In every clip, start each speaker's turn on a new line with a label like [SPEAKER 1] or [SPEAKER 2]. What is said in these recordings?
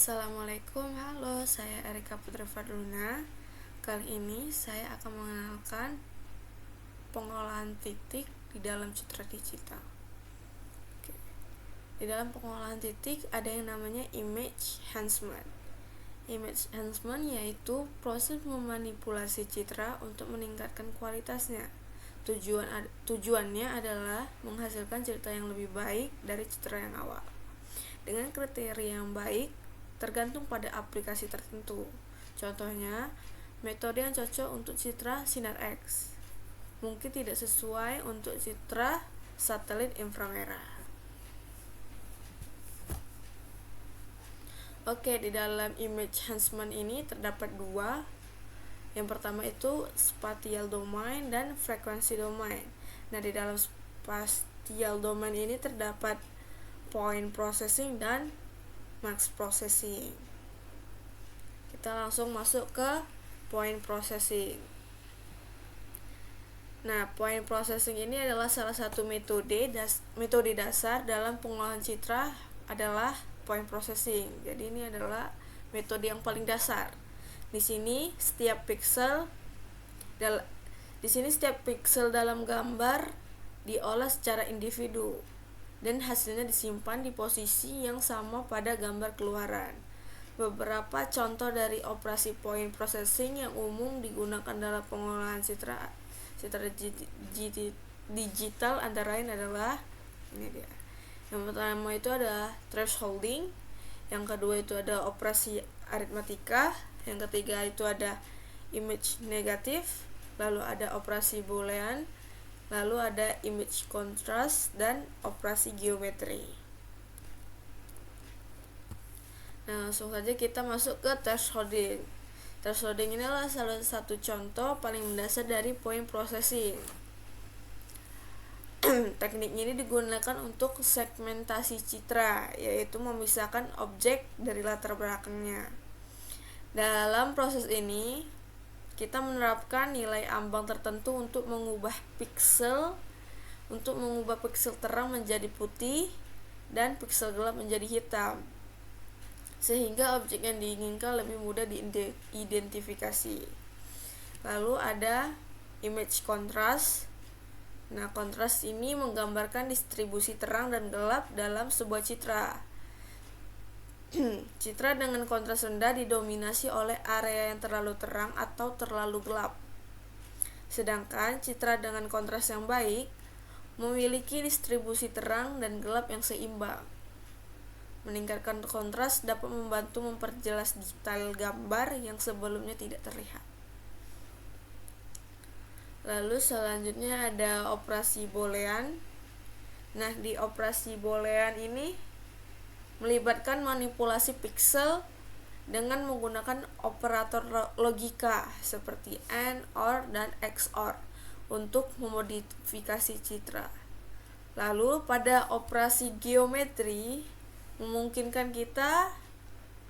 [SPEAKER 1] Assalamualaikum, halo, saya Erika Putri Fadluna. Kali ini saya akan mengenalkan pengolahan titik di dalam citra digital. Oke. Di dalam pengolahan titik ada yang namanya image enhancement. Image enhancement yaitu proses memanipulasi citra untuk meningkatkan kualitasnya. Tujuannya adalah menghasilkan cerita yang lebih baik dari citra yang awal. Dengan kriteria yang baik tergantung pada aplikasi tertentu. Contohnya, metode yang cocok untuk citra sinar X mungkin tidak sesuai untuk citra satelit inframerah. Oke, di dalam image enhancement ini terdapat dua. Yang pertama itu spatial domain dan frekuensi domain. Nah, di dalam spatial domain ini terdapat point processing dan max processing. Kita langsung masuk ke point processing. Nah, point processing ini adalah salah satu metode dasar dalam pengolahan citra adalah point processing. Jadi ini adalah metode yang paling dasar. Di sini setiap pixel dalam gambar diolah secara individu dan hasilnya disimpan di posisi yang sama pada gambar keluaran. Beberapa contoh dari operasi point processing yang umum digunakan dalam pengolahan citra digital antara lain adalah ini dia. Yang pertama itu ada thresholding, yang kedua itu ada operasi aritmatika, yang ketiga itu ada image negatif, lalu ada operasi boolean, lalu ada image contrast dan operasi geometri. Nah, langsung saja kita masuk ke thresholding. Thresholding ini adalah salah satu contoh paling mendasar dari point processing. Teknik ini digunakan untuk segmentasi citra, yaitu memisahkan objek dari latar belakangnya. Dalam proses ini, kita menerapkan nilai ambang tertentu untuk mengubah pixel terang menjadi putih dan pixel gelap menjadi hitam, sehingga objek yang diinginkan lebih mudah diidentifikasi. Lalu ada image contrast. Nah, kontras ini menggambarkan distribusi terang dan gelap dalam sebuah citra. Citra dengan kontras rendah didominasi oleh area yang terlalu terang atau terlalu gelap. Sedangkan citra dengan kontras yang baik memiliki distribusi terang dan gelap yang seimbang. Meningkatkan kontras dapat membantu memperjelas detail gambar yang sebelumnya tidak terlihat. Lalu selanjutnya ada operasi boolean. Nah, di operasi boolean ini melibatkan manipulasi pixel dengan menggunakan operator logika seperti AND, OR, dan XOR untuk memodifikasi citra. Lalu pada operasi geometri memungkinkan kita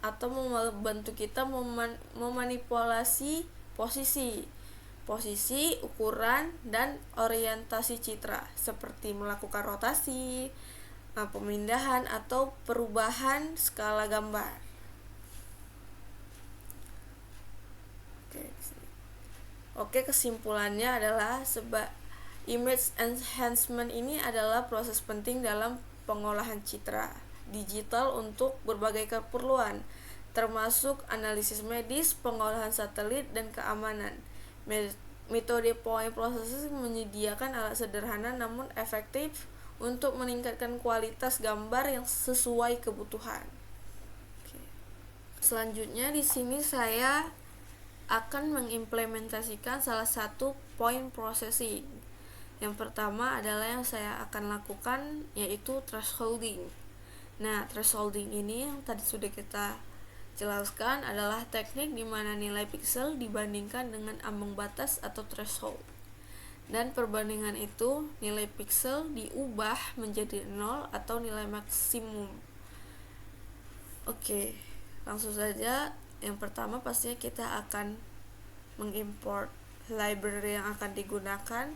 [SPEAKER 1] atau membantu kita memanipulasi posisi, ukuran, dan orientasi citra seperti melakukan rotasi, pemindahan, atau perubahan skala gambar. Oke, kesimpulannya adalah image enhancement ini adalah proses penting dalam pengolahan citra digital untuk berbagai keperluan, termasuk analisis medis, pengolahan satelit, dan keamanan. Metode point processing menyediakan alat sederhana namun efektif untuk meningkatkan kualitas gambar yang sesuai kebutuhan. Selanjutnya di sini saya akan mengimplementasikan salah satu point processing. Yang pertama adalah yang saya akan lakukan yaitu thresholding. Nah, thresholding ini yang tadi sudah kita jelaskan adalah teknik di mana nilai pixel dibandingkan dengan ambang batas atau threshold. Dan perbandingan itu nilai pixel diubah menjadi 0 atau nilai maksimum. Oke, langsung saja. Yang pertama pastinya kita akan mengimport library yang akan digunakan.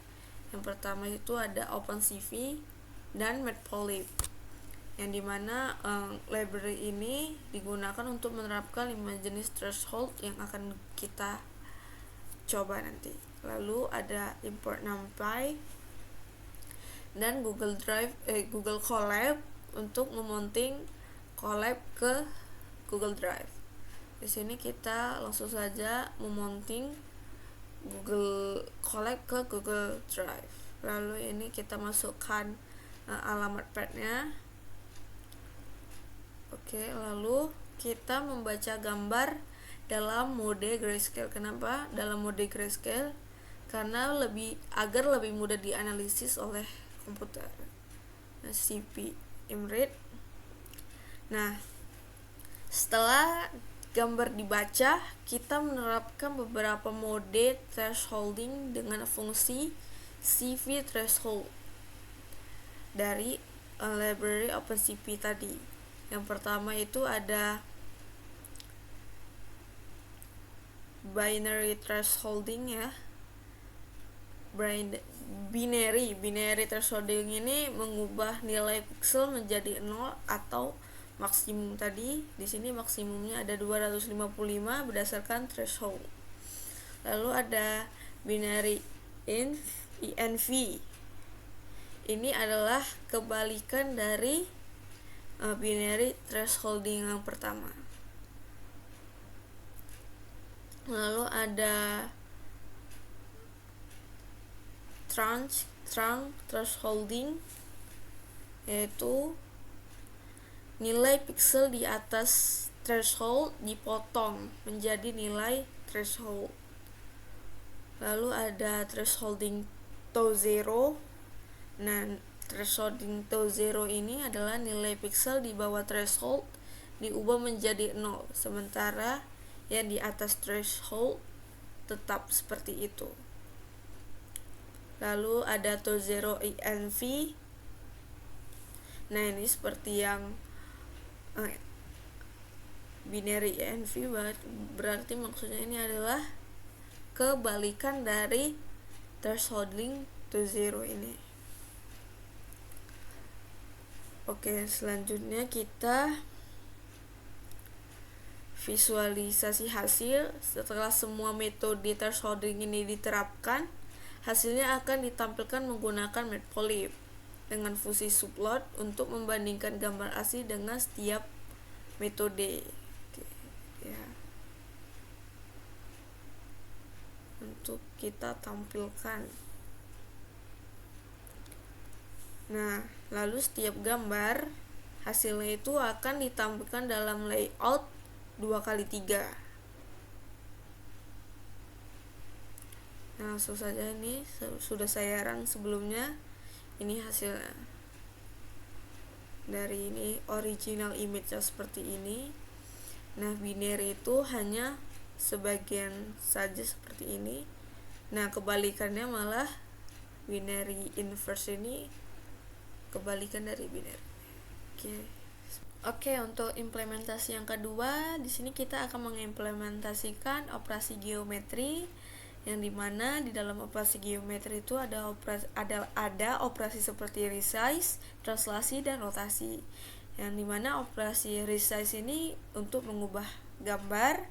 [SPEAKER 1] Yang pertama itu ada OpenCV dan Matplotlib. yang dimana library ini digunakan untuk menerapkan 5 jenis threshold yang akan kita coba nanti. Lalu ada import NumPy dan Google Colab untuk memounting Colab ke Google Drive. Di sini kita langsung saja memounting Google Colab ke Google Drive. Lalu ini kita masukkan alamat pathnya. Oke, lalu kita membaca gambar dalam mode grayscale. Kenapa dalam mode grayscale? Karena agar lebih mudah dianalisis oleh komputer. CP Imread. Nah, setelah gambar dibaca, kita menerapkan beberapa mode thresholding dengan fungsi CV threshold dari library OpenCV tadi. Yang pertama itu ada binary thresholding ya. Binary thresholding ini mengubah nilai pixel menjadi 0 atau maksimum tadi. Di sini maksimumnya ada 255 berdasarkan threshold. Lalu ada binary ENV. Ini adalah kebalikan dari binary thresholding yang pertama. Lalu ada trunk thresholding, yaitu nilai pixel di atas threshold dipotong menjadi nilai threshold. Lalu ada thresholding to zero. Nah, thresholding to zero ini adalah nilai pixel di bawah threshold diubah menjadi 0, sementara yang di atas threshold tetap seperti itu. Lalu ada to zero ENV. Nah, ini seperti yang binary ENV, berarti maksudnya ini adalah kebalikan dari thresholding to zero ini. Oke, selanjutnya kita visualisasi hasil. Setelah semua metode thresholding ini diterapkan, hasilnya akan ditampilkan menggunakan Matplotlib dengan fungsi subplot untuk membandingkan gambar asli dengan setiap metode. Oke, ya. Untuk kita tampilkan. Nah, lalu setiap gambar hasilnya itu akan ditampilkan dalam layout 2x3. Nah, langsung saja, ini sudah saya run sebelumnya. Ini hasilnya. Dari ini original image-nya seperti ini. Nah, binary itu hanya sebagian saja seperti ini. Nah, kebalikannya malah binary inverse ini kebalikan dari binary. Oke, untuk implementasi yang kedua, di sini kita akan mengimplementasikan operasi geometri, yang dimana di dalam operasi geometri itu ada operasi seperti resize, translasi, dan rotasi. Yang dimana operasi resize ini untuk mengubah gambar,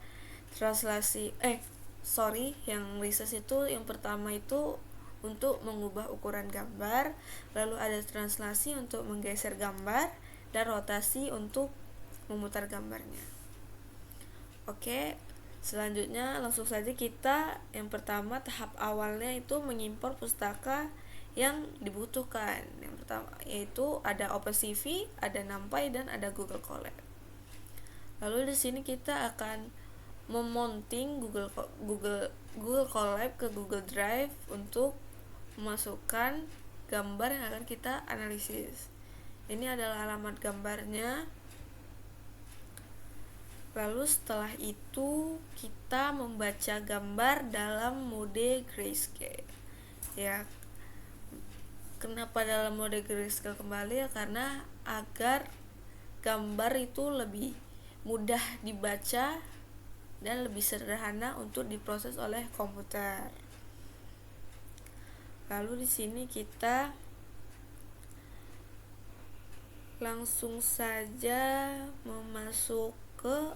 [SPEAKER 1] yang resize itu yang pertama itu untuk mengubah ukuran gambar, lalu ada translasi untuk menggeser gambar, dan rotasi untuk memutar gambarnya. Oke, selanjutnya langsung saja kita yang pertama tahap awalnya itu mengimpor pustaka yang dibutuhkan. Yang pertama yaitu ada OpenCV, ada NumPy, dan ada Google Colab. Lalu di sini kita akan memounting Google Colab ke Google Drive untuk memasukkan gambar yang akan kita analisis. Ini adalah alamat gambarnya. Lalu setelah itu kita membaca gambar dalam mode grayscale. Ya, kenapa dalam mode grayscale kembali? Ya karena agar gambar itu lebih mudah dibaca dan lebih sederhana untuk diproses oleh komputer. Lalu di sini kita langsung saja masuk ke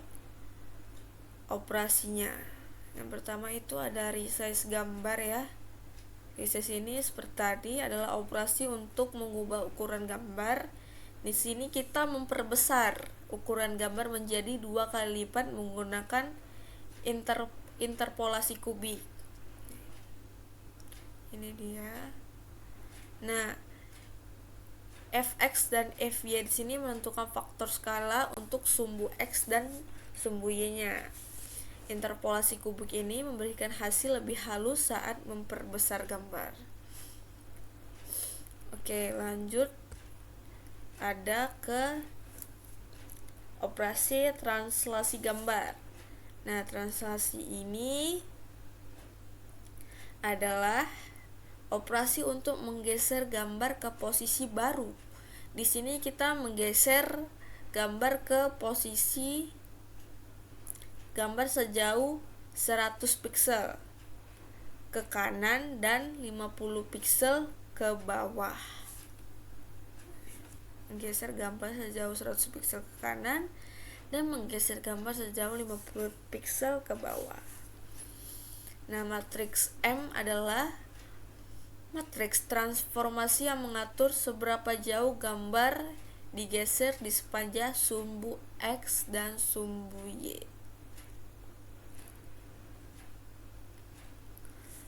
[SPEAKER 1] operasinya. Yang pertama itu ada resize gambar ya. Resize ini seperti tadi adalah operasi untuk mengubah ukuran gambar. Di sini kita memperbesar ukuran gambar menjadi 2 kali lipat menggunakan interpolasi kubik. Ini dia. Nah, fx dan fy di sini menentukan faktor skala untuk sumbu x dan sumbu y-nya. Interpolasi kubik ini memberikan hasil lebih halus saat memperbesar gambar. Oke, lanjut. Ada ke operasi translasi gambar. Nah, translasi ini adalah operasi untuk menggeser gambar ke posisi baru. Di sini kita menggeser gambar ke posisi gambar sejauh 100 pixel ke kanan dan 50 pixel ke bawah. Menggeser gambar sejauh 100 pixel ke kanan dan menggeser gambar sejauh 50 pixel ke bawah. Nah, matriks M adalah matriks transformasi yang mengatur seberapa jauh gambar digeser di sepanjang sumbu X dan sumbu Y.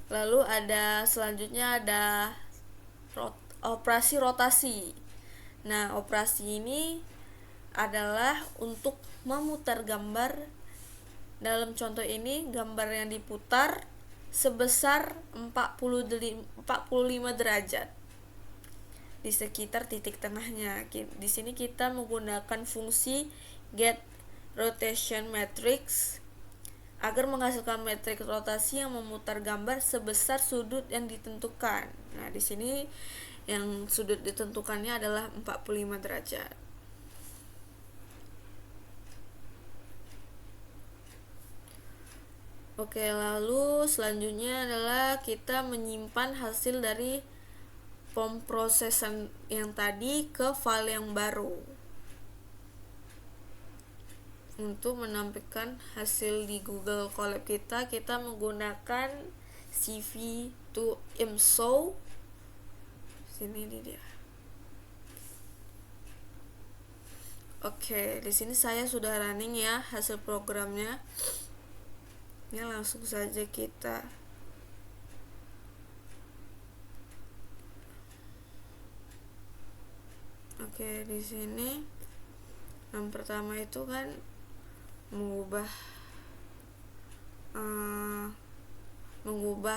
[SPEAKER 1] Lalu selanjutnya ada operasi rotasi. Nah, operasi ini adalah untuk memutar gambar. Dalam contoh ini, gambar yang diputar sebesar 45 derajat di sekitar titik tengahnya. Di sini kita menggunakan fungsi get rotation matrix agar menghasilkan matriks rotasi yang memutar gambar sebesar sudut yang ditentukan. Nah, di sini yang sudut ditentukannya adalah 45 derajat. Oke, lalu selanjutnya adalah kita menyimpan hasil dari pemrosesan yang tadi ke file yang baru. Untuk menampilkan hasil di Google Colab kita menggunakan CV to IMSO. Sini dia. Oke, di sini saya sudah running ya hasil programnya. Ini langsung saja kita Oke, di sini yang pertama itu kan mengubah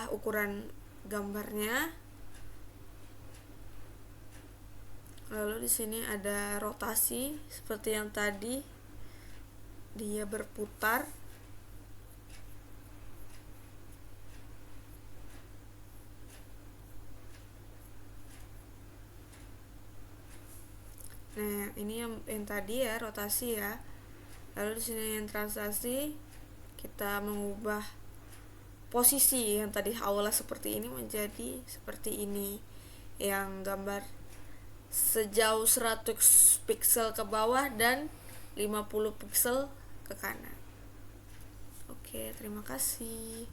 [SPEAKER 1] ukuran gambarnya. Lalu di sini ada rotasi seperti yang tadi, dia berputar. Nah, ini yang tadi ya, rotasi ya. Lalu di sini yang translasi, kita mengubah posisi yang tadi awalnya seperti ini menjadi seperti ini. Yang gambar sejauh 100 pixel ke bawah dan 50 pixel ke kanan. Oke, terima kasih.